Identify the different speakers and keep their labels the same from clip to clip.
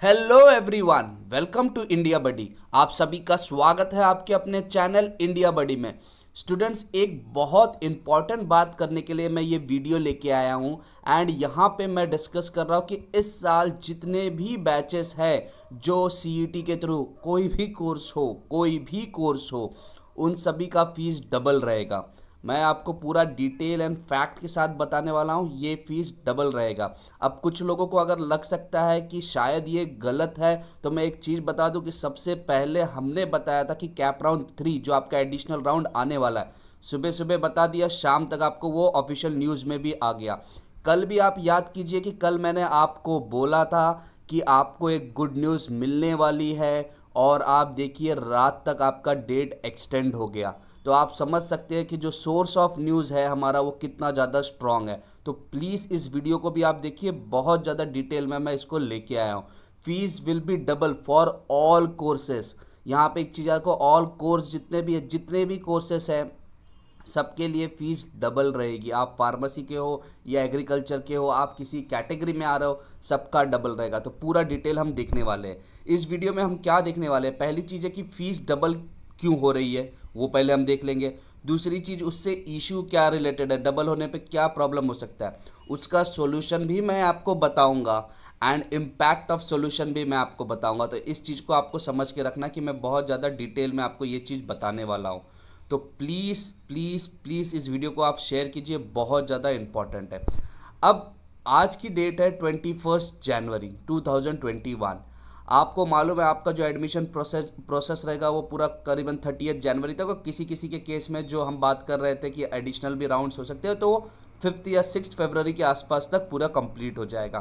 Speaker 1: Hello everyone, welcome to India buddy. आप सभी का स्वागत है आपके अपने चैनल इंडिया बडी में। स्टूडेंट्स, एक बहुत इंपॉर्टेंट बात करने के लिए मैं ये वीडियो लेके आया हूँ एंड यहाँ पे मैं डिस्कस कर रहा हूँ कि इस साल जितने भी बैचेस हैं जो सीईटी के थ्रू कोई भी कोर्स हो उन सभी का फीस डबल रहेगा। मैं आपको पूरा डिटेल एंड फैक्ट के साथ बताने वाला हूँ, ये फीस डबल रहेगा। अब कुछ लोगों को अगर लग सकता है कि शायद ये गलत है, तो मैं एक चीज़ बता दूं कि सबसे पहले हमने बताया था कि कैप राउंड 3 जो आपका एडिशनल राउंड आने वाला है, सुबह सुबह बता दिया, शाम तक आपको वो ऑफिशियल न्यूज़ में भी आ गया। कल भी आप याद कीजिए कि कल मैंने आपको बोला था कि आपको एक गुड न्यूज़ मिलने वाली है और आप देखिए रात तक आपका डेट एक्सटेंड हो गया। तो आप समझ सकते हैं कि जो सोर्स ऑफ न्यूज़ है हमारा वो कितना ज़्यादा स्ट्रांग है। तो प्लीज़ इस वीडियो को भी आप देखिए, बहुत ज़्यादा डिटेल में मैं इसको लेके आया हूँ। Fees will be double for all courses. यहाँ पे एक चीज़ आपको, ऑल कोर्स जितने भी कोर्सेस हैं सबके लिए फ़ीस डबल रहेगी। आप फार्मेसी के हो या एग्रीकल्चर के हो, आप किसी कैटेगरी में आ रहे हो, सबका डबल रहेगा। तो पूरा डिटेल हम देखने वाले हैं इस वीडियो में। हम क्या देखने वाले हैं, पहली चीज़ है कि फ़ीस डबल क्यों हो रही है, वो पहले हम देख लेंगे। दूसरी चीज़, उससे इशू क्या रिलेटेड है, डबल होने पे क्या प्रॉब्लम हो सकता है, उसका सॉल्यूशन भी मैं आपको बताऊंगा एंड इम्पैक्ट ऑफ सॉल्यूशन भी मैं आपको बताऊंगा। तो इस चीज़ को आपको समझ के रखना कि मैं बहुत ज़्यादा डिटेल में आपको ये चीज़ बताने वाला हूँ। तो प्लीज़ प्लीज़ प्लीज़ इस वीडियो को आप शेयर कीजिए, बहुत ज़्यादा इंपॉर्टेंट है। अब आज की डेट है 21 जनवरी 2021। आपको मालूम है आपका जो एडमिशन प्रोसेस रहेगा वो पूरा करीबन 30 जनवरी तक, और किसी किसी के केस में जो हम बात कर रहे थे कि एडिशनल भी राउंड्स हो सकते हैं, तो वो 5 या 6 फरवरी के आसपास तक पूरा कंप्लीट हो जाएगा।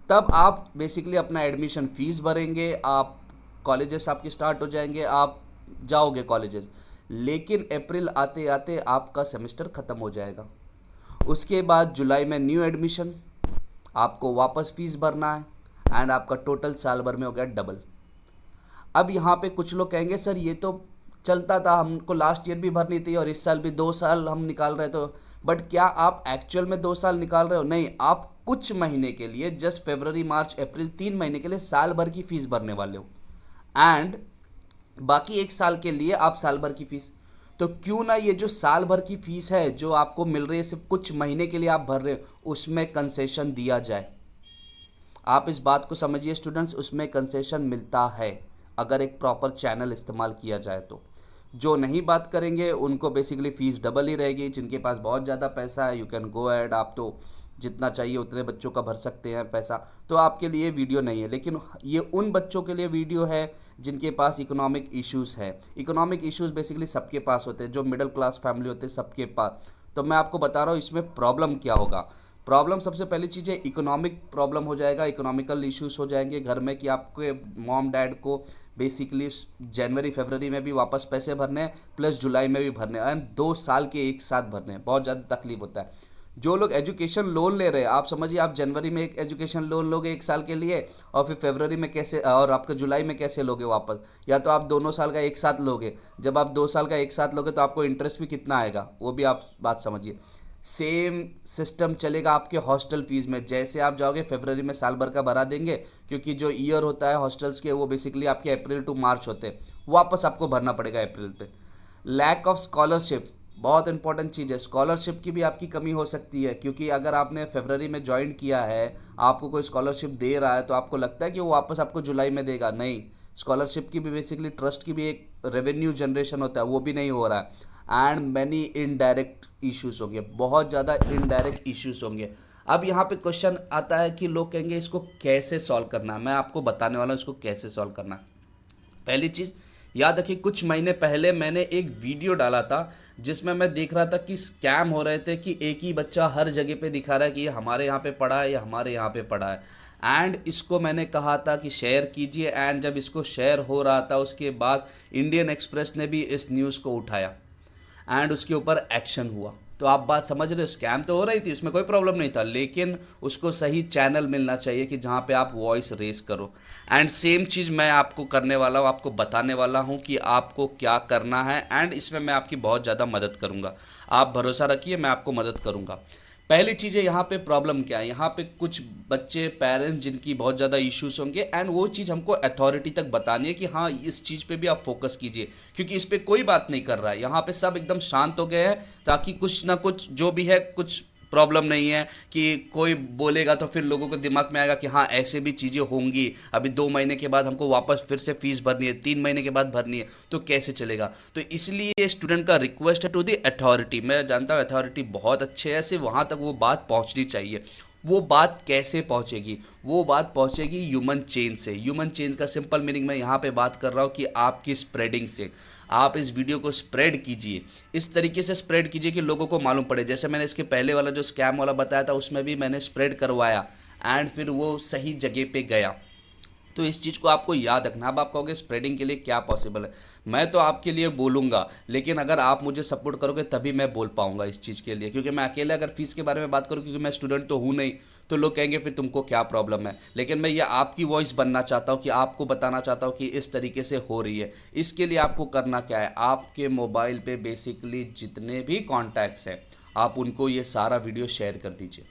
Speaker 1: तब आप बेसिकली अपना एडमिशन फीस भरेंगे, आप कॉलेजेस आपके स्टार्ट हो जाएंगे, आप जाओगे कॉलेजेस। लेकिन अप्रैल आते आते आपका सेमेस्टर ख़त्म हो जाएगा। उसके बाद जुलाई में न्यू एडमिशन, आपको वापस फीस भरना है एंड आपका टोटल साल भर में हो गया डबल। अब यहाँ पे कुछ लोग कहेंगे सर ये तो चलता था, हमको लास्ट ईयर भी भरनी थी और इस साल भी 2 साल हम निकाल रहे, तो बट क्या आप एक्चुअल में 2 साल निकाल रहे हो? नहीं, आप कुछ महीने के लिए, जस्ट फरवरी मार्च अप्रैल 3 महीने के लिए साल भर की फीस भरने वाले हो एंड बाकी 1 साल के लिए आप साल भर की फीस। तो क्यों ना ये जो साल भर की फीस है जो आपको मिल रही है, सिर्फ कुछ महीने के लिए आप भर रहे हो, उसमें कंसेशन दिया जाए। आप इस बात को समझिए स्टूडेंट्स, उसमें कंसेशन मिलता है अगर एक प्रॉपर चैनल इस्तेमाल किया जाए तो। जो नहीं बात करेंगे उनको बेसिकली फ़ीस डबल ही रहेगी। जिनके पास बहुत ज़्यादा पैसा है, यू कैन गो ऐड, आप तो जितना चाहिए उतने बच्चों का भर सकते हैं पैसा, तो आपके लिए वीडियो नहीं है। लेकिन ये उन बच्चों के लिए वीडियो है जिनके पास इकोनॉमिक इश्यूज़ है। इकोनॉमिक इश्यूज़ बेसिकली सबके पास होते हैं, जो मिडिल क्लास फैमिली होते हैं सबके पास। तो मैं आपको बता रहा हूँ इसमें प्रॉब्लम क्या होगा। प्रॉब्लम सबसे पहली चीज़ है, इकोनॉमिक प्रॉब्लम हो जाएगा, इकोनॉमिकल इश्यूज हो जाएंगे घर में कि आपके मॉम डैड को बेसिकली जनवरी फरवरी में भी वापस पैसे भरने हैं, प्लस जुलाई में भी भरने हैं, एंड 2 साल के एक साथ भरने हैं। बहुत ज़्यादा तकलीफ होता है। जो लोग एजुकेशन लोन ले रहे हैं, आप समझिए आप जनवरी में एक एजुकेशन लोन लोगे 1 साल के लिए, और फिर फरवरी में कैसे, और आपका जुलाई में कैसे लोगे वापस? या तो आप दोनों साल का एक साथ लोगे। जब आप 2 साल का एक साथ लोगे तो आपको इंटरेस्ट भी कितना आएगा वो भी आप बात समझिए। सेम सिस्टम चलेगा आपके हॉस्टल फीस में। जैसे आप जाओगे फरवरी में साल भर का भरा देंगे, क्योंकि जो ईयर होता है हॉस्टल्स के वो बेसिकली आपके अप्रैल टू मार्च होते हैं, वापस आपको भरना पड़ेगा अप्रैल पे। लैक ऑफ स्कॉलरशिप बहुत इंपॉर्टेंट चीज़ है। स्कॉलरशिप की भी आपकी कमी हो सकती है, क्योंकि अगर आपने फरवरी में ज्वाइन किया है, आपको कोई स्कॉलरशिप दे रहा है, तो आपको लगता है कि वो वापस आपको जुलाई में देगा। नहीं, स्कॉलरशिप की भी बेसिकली ट्रस्ट की भी एक रेवेन्यू जनरेशन होता है, वो भी नहीं हो रहा है। एंड मैनी इनडायरेक्ट इश्यूज होंगे, बहुत ज़्यादा इनडायरेक्ट इश्यूज होंगे। अब यहाँ पे क्वेश्चन आता है कि लोग कहेंगे इसको कैसे सॉल्व करना है। मैं आपको बताने वाला हूँ इसको कैसे सॉल्व करना है। पहली चीज़ याद रखिए, कुछ महीने पहले मैंने एक वीडियो डाला था जिसमें मैं देख रहा था कि स्कैम हो रहे थे, कि एक ही बच्चा हर जगह पे दिखा रहा है कि ये हमारे यहाँ पे पढ़ा है या हमारे यहाँ पे पढ़ा है। एंड इसको मैंने कहा था कि शेयर कीजिए, एंड जब इसको शेयर हो रहा था उसके बाद इंडियन एक्सप्रेस ने भी इस न्यूज़ को उठाया एंड उसके ऊपर एक्शन हुआ। तो आप बात समझ रहे हो, स्कैम तो हो रही थी, उसमें कोई प्रॉब्लम नहीं था, लेकिन उसको सही चैनल मिलना चाहिए कि जहाँ पे आप वॉइस रेस करो। एंड सेम चीज़ मैं आपको करने वाला हूँ, आपको बताने वाला हूँ कि आपको क्या करना है, एंड इसमें मैं आपकी बहुत ज़्यादा मदद करूँगा। आप भरोसा रखिए, मैं आपको मदद करूँगा। पहली चीज़ है, यहाँ पे प्रॉब्लम क्या है, यहाँ पे कुछ बच्चे पेरेंट्स जिनकी बहुत ज़्यादा इश्यूज होंगे, एंड वो चीज़ हमको अथॉरिटी तक बतानी है कि हाँ इस चीज़ पे भी आप फोकस कीजिए, क्योंकि इस पे कोई बात नहीं कर रहा है। यहाँ पे सब एकदम शांत हो गए हैं, ताकि कुछ ना कुछ जो भी है कुछ प्रॉब्लम नहीं है कि कोई बोलेगा तो फिर लोगों को दिमाग में आएगा कि हाँ ऐसे भी चीज़ें होंगी, अभी 2 महीने के बाद हमको वापस फिर से फीस भरनी है, 3 महीने के बाद भरनी है, तो कैसे चलेगा। तो इसलिए स्टूडेंट का रिक्वेस्ट है टू दी अथॉरिटी। मैं जानता हूँ अथॉरिटी बहुत अच्छे है, सिर्फ वहाँ तक वो बात पहुँचनी चाहिए। वो बात कैसे पहुंचेगी, वो बात पहुंचेगी ह्यूमन चेन से। ह्यूमन चेन का सिंपल मीनिंग मैं यहाँ पे बात कर रहा हूँ कि आपकी स्प्रेडिंग से। आप इस वीडियो को स्प्रेड कीजिए, इस तरीके से स्प्रेड कीजिए कि लोगों को मालूम पड़े। जैसे मैंने इसके पहले वाला जो स्कैम वाला बताया था, उसमें भी मैंने स्प्रेड करवाया एंड फिर वो सही जगह पे गया। तो इस चीज़ को आपको याद रखना। अब आप कहोगे स्प्रेडिंग के लिए क्या पॉसिबल है, मैं तो आपके लिए बोलूँगा, लेकिन अगर आप मुझे सपोर्ट करोगे तभी मैं बोल पाऊँगा इस चीज़ के लिए, क्योंकि मैं अकेले अगर फीस के बारे में बात करूँ, क्योंकि मैं स्टूडेंट तो हूँ नहीं, तो लोग कहेंगे फिर तुमको क्या प्रॉब्लम है। लेकिन मैं ये आपकी वॉइस बनना चाहता हूँ कि आपको बताना चाहता हूँ कि इस तरीके से हो रही है। इसके लिए आपको करना क्या है, आपके मोबाइल पे बेसिकली जितने भी कॉन्टैक्ट्स हैं, आप उनको ये सारा वीडियो शेयर कर दीजिए।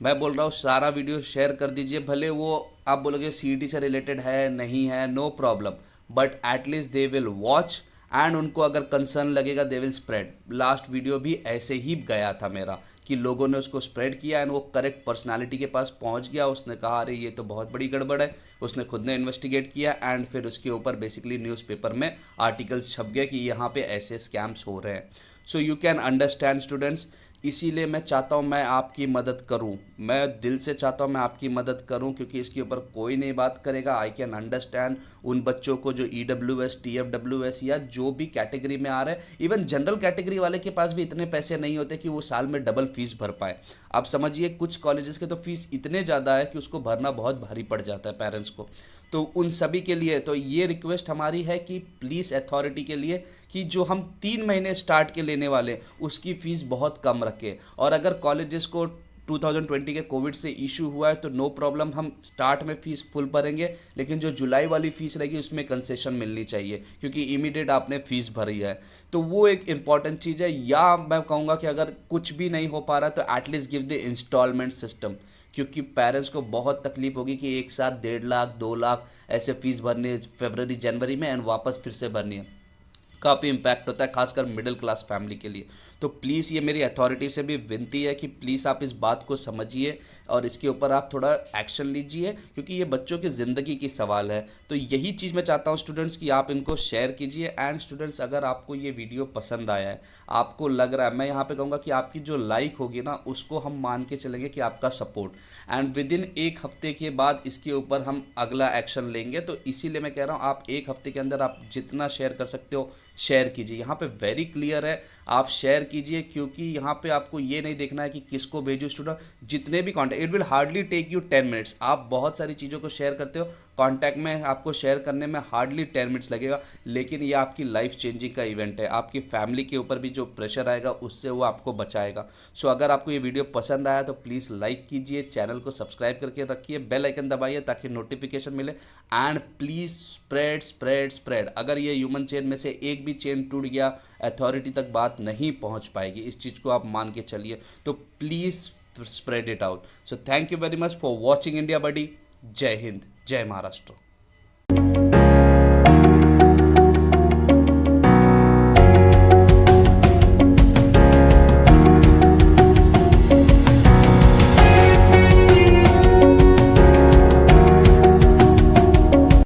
Speaker 1: मैं बोल रहा हूँ सारा वीडियो शेयर कर दीजिए। भले वो आप बोलोगे सीईटी से रिलेटेड है नहीं है, no problem, but at least they will watch, and उनको अगर कंसर्न लगेगा they will spread. Last video भी ऐसे ही गया था मेरा, कि लोगों ने उसको स्प्रेड किया एंड वो करेक्ट पर्सनालिटी के पास पहुंच गया। उसने कहा अरे ये तो बहुत बड़ी गड़बड़ है, उसने खुद ने इन्वेस्टिगेट किया एंड फिर उसके ऊपर बेसिकली न्यूज़पेपर में आर्टिकल्स छप गए कि यहाँ पे ऐसे स्कैम्स हो रहे हैं। So you can understand students, इसीलिए मैं चाहता हूँ मैं आपकी मदद करूँ, मैं दिल से चाहता हूँ मैं आपकी मदद करूँ, क्योंकि इसके ऊपर कोई नहीं बात करेगा। आई कैन अंडरस्टैंड उन बच्चों को जो EWS TFWS या जो भी कैटेगरी में आ रहे हैं, इवन जनरल कैटेगरी वाले के पास भी इतने पैसे नहीं होते कि वो साल में डबल फीस भर पाए। आप समझिए कुछ कॉलेजेस के तो फीस इतने ज़्यादा है कि उसको भरना बहुत भारी पड़ जाता है पेरेंट्स को। तो उन सभी के लिए तो ये रिक्वेस्ट हमारी है कि प्लीज़ अथॉरिटी के लिए, कि जो हम 3 महीने स्टार्ट के लेने वाले उसकी फ़ीस बहुत कम रखें। और अगर कॉलेजेस को 2020 के कोविड से इशू हुआ है तो नो प्रॉब्लम, हम स्टार्ट में फ़ीस फुल भरेंगे, लेकिन जो जुलाई वाली फ़ीस रहेगी उसमें कंसेशन मिलनी चाहिए, क्योंकि इमीडिएट आपने फ़ीस भरी है। तो वो एक इंपॉर्टेंट चीज़ है। या मैं कहूँगा कि अगर कुछ भी नहीं हो पा रहा तो at least give the instalment system, क्योंकि पेरेंट्स को बहुत तकलीफ होगी कि एक साथ 1.5 लाख 2 लाख ऐसे फीस भरनी है फरवरी जनवरी में, एंड वापस फिर से भरनी है। काफ़ी इम्पैक्ट होता है खासकर मिडिल क्लास फैमिली के लिए। तो प्लीज़ ये मेरी अथॉरिटी से भी विनती है कि प्लीज़ आप इस बात को समझिए और इसके ऊपर आप थोड़ा एक्शन लीजिए, क्योंकि ये बच्चों की ज़िंदगी की सवाल है। तो यही चीज़ मैं चाहता हूँ स्टूडेंट्स कि आप इनको शेयर कीजिए। एंड स्टूडेंट्स, अगर आपको ये वीडियो पसंद आया है, आपको लग रहा है, मैं यहाँ पे कहूँगा कि आपकी जो लाइक होगी ना, उसको हम मान के चलेंगे कि आपका सपोर्ट, एंड विद इन 1 हफ्ते के बाद इसके ऊपर हम अगला एक्शन लेंगे। तो इसीलिए मैं कह रहा हूँ आप 1 हफ्ते के अंदर आप जितना शेयर कर सकते हो शेयर कीजिए। यहाँ पे वेरी क्लियर है, आप शेयर कीजिए, क्योंकि यहाँ पे आपको ये नहीं देखना है कि किसको भेजो। स्टूडेंट जितने भी contact, it will hardly take you 10 minutes. आप बहुत सारी चीज़ों को शेयर करते हो, कॉन्टैक्ट में आपको शेयर करने में हार्डली 10 मिनट्स लगेगा, लेकिन ये आपकी लाइफ चेंजिंग का इवेंट है। आपकी फैमिली के ऊपर भी जो प्रेशर आएगा उससे वो आपको बचाएगा। सो अगर आपको ये वीडियो पसंद आया तो प्लीज़ लाइक कीजिए, चैनल को सब्सक्राइब करके रखिए, बेल आइकन दबाइए ताकि नोटिफिकेशन मिले, and please spread spread spread. अगर ये ह्यूमन चेन में से एक भी चेन टूट गया, अथॉरिटी तक बात नहीं पहुंच पाएगी, इस चीज़ को आप मान के चलिए। तो please spread it out. So thank you very much for watching India buddy. जय हिंद, जय महाराष्ट्र।